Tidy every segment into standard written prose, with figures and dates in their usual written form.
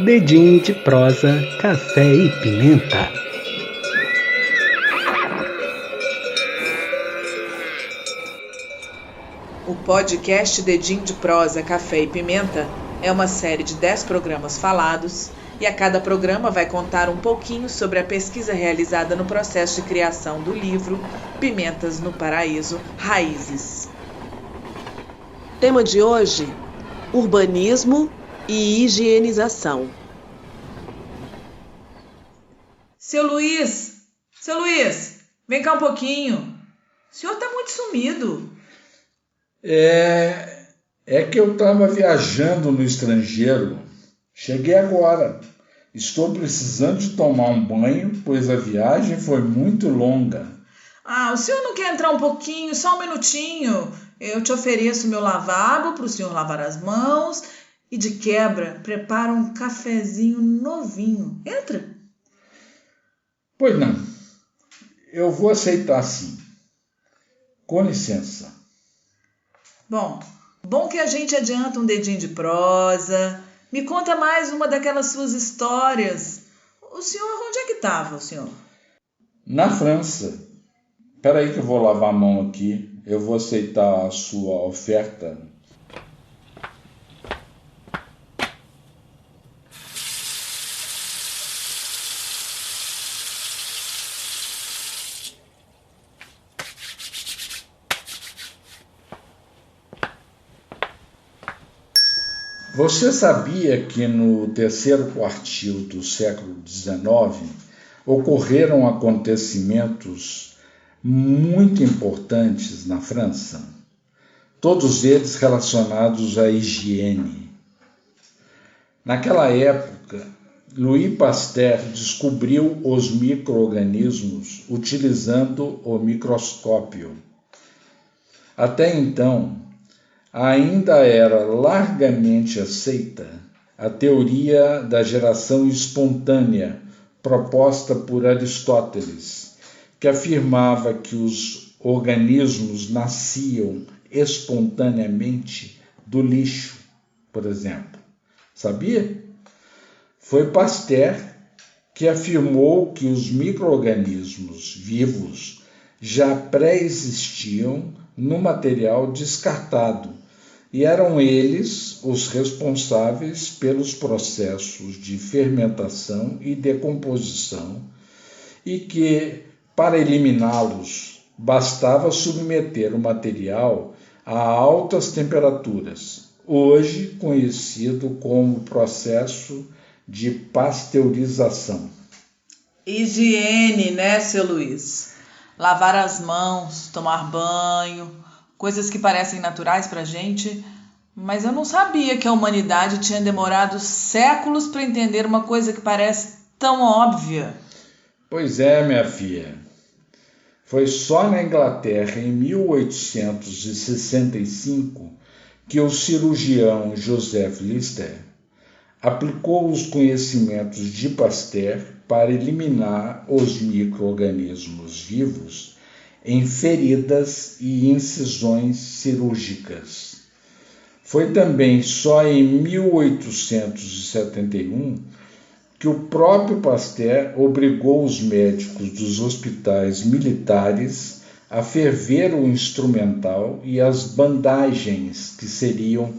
Dedinho de prosa, café e pimenta. O podcast Dedinho de Prosa, Café e Pimenta é uma série de 10 programas falados e a cada programa vai contar um pouquinho sobre a pesquisa realizada no processo de criação do livro Pimentas no Paraíso, Raízes. Tema de hoje: urbanismo e higienização. Seu Luiz, vem cá um pouquinho. O senhor está muito sumido. É que eu estava viajando no estrangeiro. Cheguei agora. Estou precisando de tomar um banho, pois a viagem foi muito longa. O senhor não quer entrar um pouquinho, só um minutinho? Eu te ofereço meu lavabo para o senhor lavar as mãos e, de quebra, prepara um cafezinho novinho. Entra. Pois não. Eu vou aceitar sim. Com licença. Bom que a gente adianta um dedinho de prosa. Me conta mais uma daquelas suas histórias. O senhor, onde é que estava, o senhor? Na França. Espera aí que eu vou lavar a mão aqui. Eu vou aceitar a sua oferta. Você sabia que no terceiro quartil do século XIX ocorreram acontecimentos muito importantes na França? Todos eles relacionados à higiene. Naquela época, Louis Pasteur descobriu os micro-organismos utilizando o microscópio. Até então, ainda era largamente aceita a teoria da geração espontânea proposta por Aristóteles, que afirmava que os organismos nasciam espontaneamente do lixo, por exemplo. Sabia? Foi Pasteur que afirmou que os micro-organismos vivos já pré-existiam no material descartado, e eram eles os responsáveis pelos processos de fermentação e decomposição, e que, para eliminá-los, bastava submeter o material a altas temperaturas, hoje conhecido como processo de pasteurização. Higiene, né, seu Luiz? Lavar as mãos, tomar banho, coisas que parecem naturais pra gente, mas eu não sabia que a humanidade tinha demorado séculos para entender uma coisa que parece tão óbvia. Pois é, minha filha. Foi só na Inglaterra, em 1865, que o cirurgião Joseph Lister aplicou os conhecimentos de Pasteur para eliminar os micro-organismos vivos em feridas e incisões cirúrgicas. Foi também só em 1871 que o próprio Pasteur obrigou os médicos dos hospitais militares a ferver o instrumental e as bandagens que seriam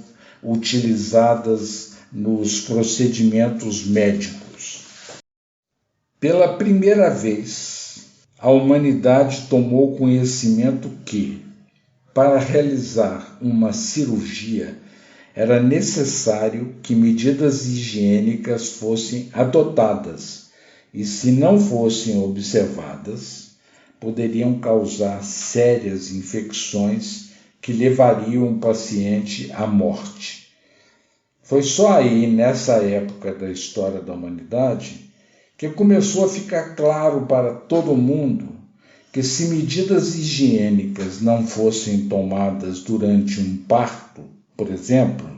utilizadas nos procedimentos médicos. Pela primeira vez, a humanidade tomou conhecimento que, para realizar uma cirurgia, era necessário que medidas higiênicas fossem adotadas e, se não fossem observadas, poderiam causar sérias infecções que levariam o paciente à morte. Foi só aí, nessa época da história da humanidade, que começou a ficar claro para todo mundo que, se medidas higiênicas não fossem tomadas durante um parto, por exemplo,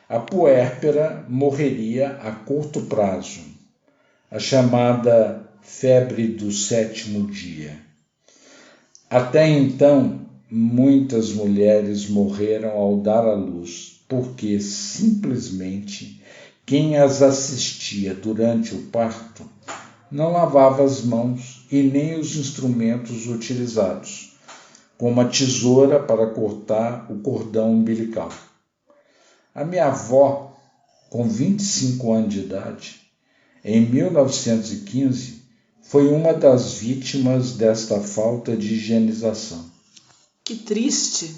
a puérpera morreria a curto prazo, a chamada febre do sétimo dia. Até então, muitas mulheres morreram ao dar à luz porque simplesmente quem as assistia durante o parto não lavava as mãos e nem os instrumentos utilizados, como a tesoura para cortar o cordão umbilical. A minha avó, com 25 anos de idade, em 1915, foi uma das vítimas desta falta de higienização. Que triste!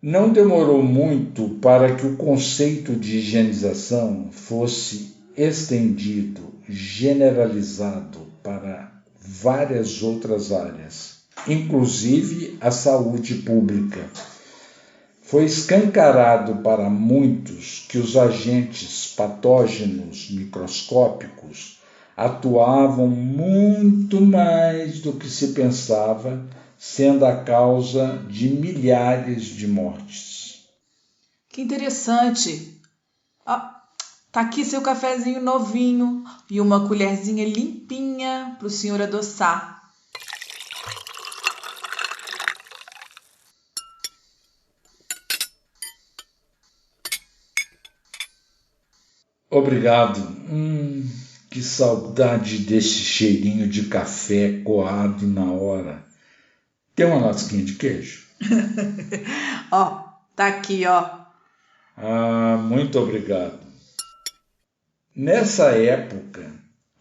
Não demorou muito para que o conceito de higienização fosse estendido, generalizado para várias outras áreas, inclusive a saúde pública. Foi escancarado para muitos que os agentes patógenos microscópicos atuavam muito mais do que se pensava, sendo a causa de milhares de mortes. Que interessante! Tá aqui seu cafezinho novinho e uma colherzinha limpinha para o senhor adoçar. Obrigado. Que saudade desse cheirinho de café coado na hora. Tem uma lasquinha de queijo? Tá aqui, Muito obrigado. Nessa época,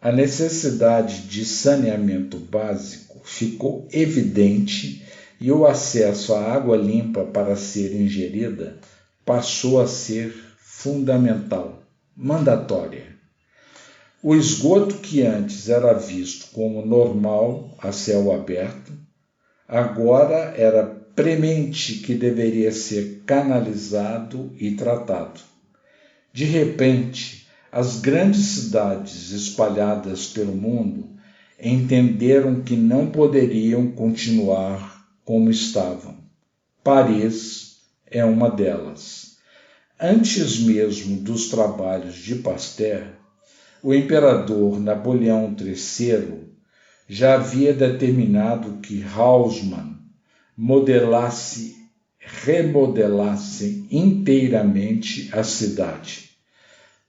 a necessidade de saneamento básico ficou evidente e o acesso à água limpa para ser ingerida passou a ser fundamental, mandatória. O esgoto que antes era visto como normal a céu aberto, agora era premente que deveria ser canalizado e tratado. De repente, as grandes cidades espalhadas pelo mundo entenderam que não poderiam continuar como estavam. Paris é uma delas. Antes mesmo dos trabalhos de Pasteur, o imperador Napoleão III já havia determinado que Haussmann remodelasse inteiramente a cidade.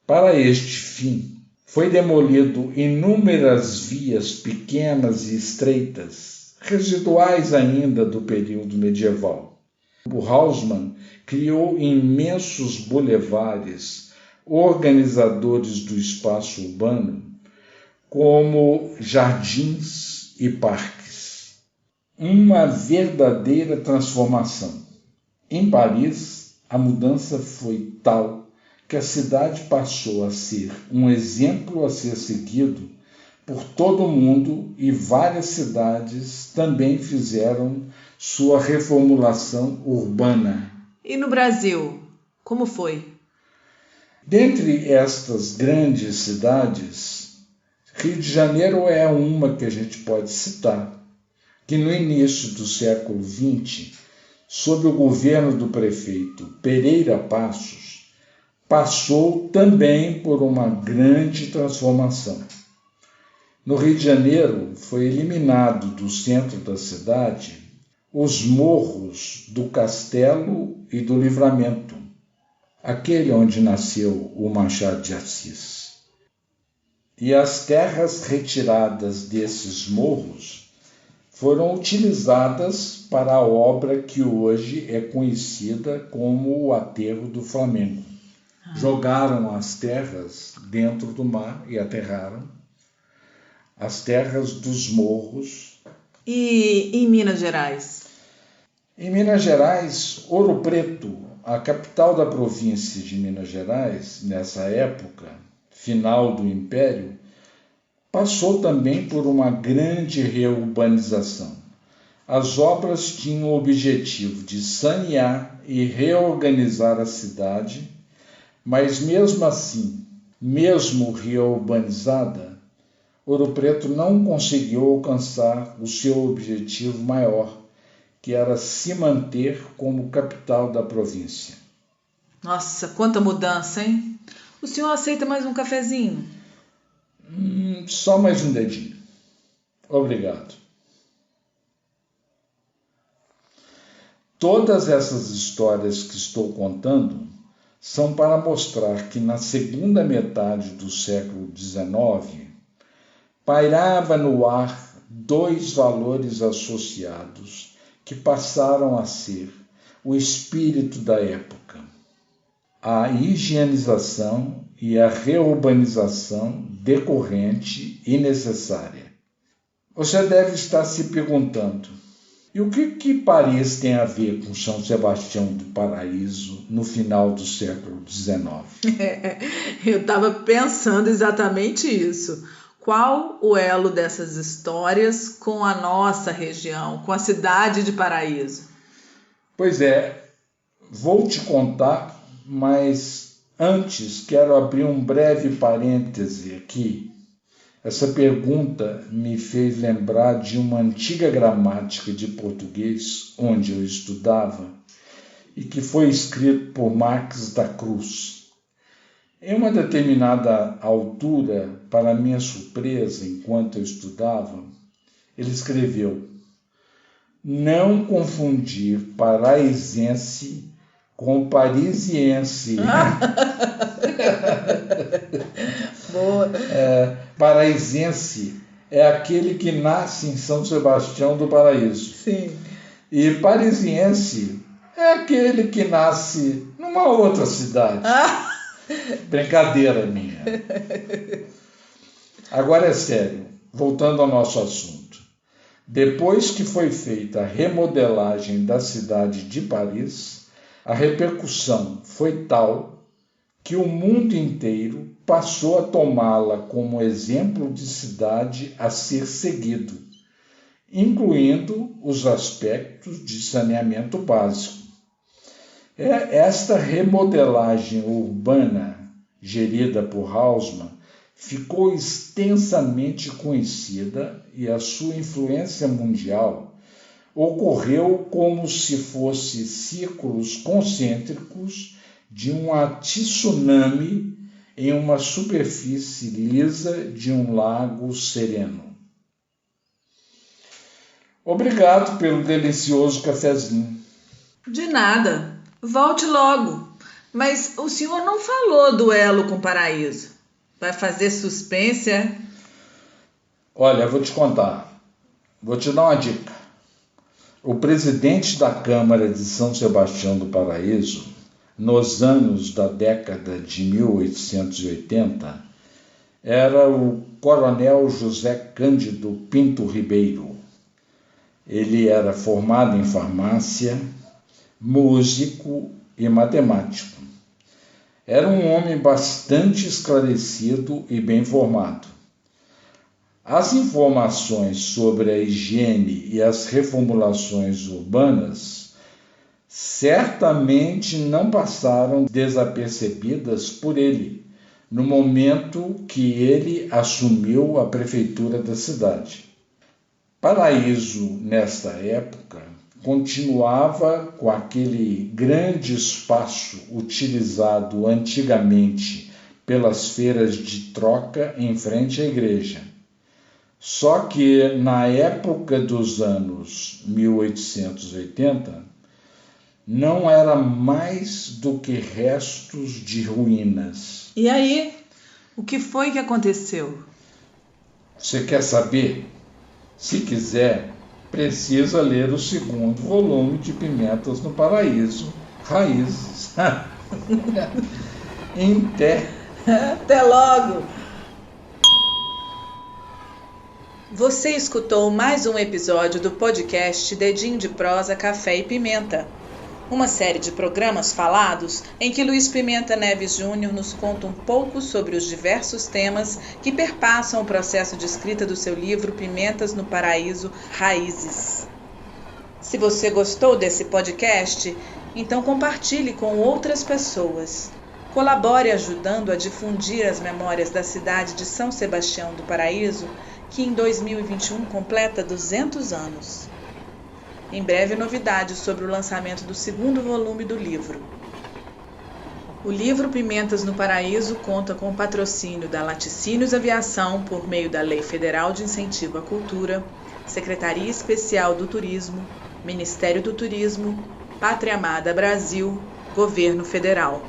Para este fim, foi demolido inúmeras vias pequenas e estreitas, residuais ainda do período medieval. O Haussmann criou imensos bulevares, organizadores do espaço urbano, como jardins e parques. Uma verdadeira transformação. Em Paris, a mudança foi tal que a cidade passou a ser um exemplo a ser seguido por todo o mundo e várias cidades também fizeram sua reformulação urbana. E no Brasil, como foi? Dentre estas grandes cidades, Rio de Janeiro é uma que a gente pode citar, que no início do século XX, sob o governo do prefeito Pereira Passos, passou também por uma grande transformação. No Rio de Janeiro, foi eliminado do centro da cidade os morros do Castelo e do Livramento, aquele onde nasceu o Machado de Assis. E as terras retiradas desses morros foram utilizadas para a obra que hoje é conhecida como o Aterro do Flamengo. Jogaram as terras dentro do mar e aterraram as terras dos morros. E em Minas Gerais? Em Minas Gerais, Ouro Preto, a capital da província de Minas Gerais, nessa época, final do Império, passou também por uma grande reurbanização. As obras tinham o objetivo de sanear e reorganizar a cidade, mas mesmo assim, mesmo reurbanizada, Ouro Preto não conseguiu alcançar o seu objetivo maior, que era se manter como capital da província. Nossa, quanta mudança, hein? O senhor aceita mais um cafezinho? Só mais um dedinho. Obrigado. Todas essas histórias que estou contando são para mostrar que na segunda metade do século XIX pairava no ar dois valores associados que passaram a ser o espírito da época: a higienização e a reurbanização decorrente e necessária. Você deve estar se perguntando: e o que Paris tem a ver com São Sebastião do Paraíso no final do século XIX? Eu estava pensando exatamente isso. Qual o elo dessas histórias com a nossa região, com a cidade de Paraíso? Pois é, vou te contar, mas antes quero abrir um breve parêntese aqui. Essa pergunta me fez lembrar de uma antiga gramática de português onde eu estudava e que foi escrito por Marques da Cruz. Em uma determinada altura, para minha surpresa, enquanto eu estudava, ele escreveu: não confundir paraisense com parisiense. Boa. Paraisense é aquele que nasce em São Sebastião do Paraíso. Sim. E parisiense é aquele que nasce numa outra cidade. Brincadeira minha. Agora é sério, voltando ao nosso assunto. Depois que foi feita a remodelagem da cidade de Paris, a repercussão foi tal que o mundo inteiro passou a tomá-la como exemplo de cidade a ser seguido, incluindo os aspectos de saneamento básico. Esta remodelagem urbana, gerida por Haussmann, ficou extensamente conhecida e a sua influência mundial ocorreu como se fossem círculos concêntricos de um tsunami em uma superfície lisa de um lago sereno. Obrigado pelo delicioso cafezinho. De nada. Volte logo. Mas o senhor não falou do elo com o Paraíso. Vai fazer suspense, é? Olha, vou te contar. Vou te dar uma dica. O presidente da Câmara de São Sebastião do Paraíso, nos anos da década de 1880, era o coronel José Cândido Pinto Ribeiro. Ele era formado em farmácia, músico e matemático. Era um homem bastante esclarecido e bem formado. As informações sobre a higiene e as reformulações urbanas certamente não passaram desapercebidas por ele, no momento que ele assumiu a prefeitura da cidade. Paraíso, nesta época, continuava com aquele grande espaço utilizado antigamente pelas feiras de troca em frente à igreja. Só que na época dos anos 1880, não era mais do que restos de ruínas. E aí, o que foi que aconteceu? Você quer saber? Se quiser, precisa ler o segundo volume de Pimentas no Paraíso, Raízes. Até logo! Você escutou mais um episódio do podcast Dedinho de Prosa, Café e Pimenta, uma série de programas falados em que Luiz Pimenta Neves Júnior nos conta um pouco sobre os diversos temas que perpassam o processo de escrita do seu livro Pimentas no Paraíso, Raízes. Se você gostou desse podcast, então compartilhe com outras pessoas. Colabore ajudando a difundir as memórias da cidade de São Sebastião do Paraíso, que em 2021 completa 200 anos. Em breve, novidades sobre o lançamento do segundo volume do livro. O livro Pimentas no Paraíso conta com o patrocínio da Laticínios Aviação por meio da Lei Federal de Incentivo à Cultura, Secretaria Especial do Turismo, Ministério do Turismo, Pátria Amada Brasil, Governo Federal.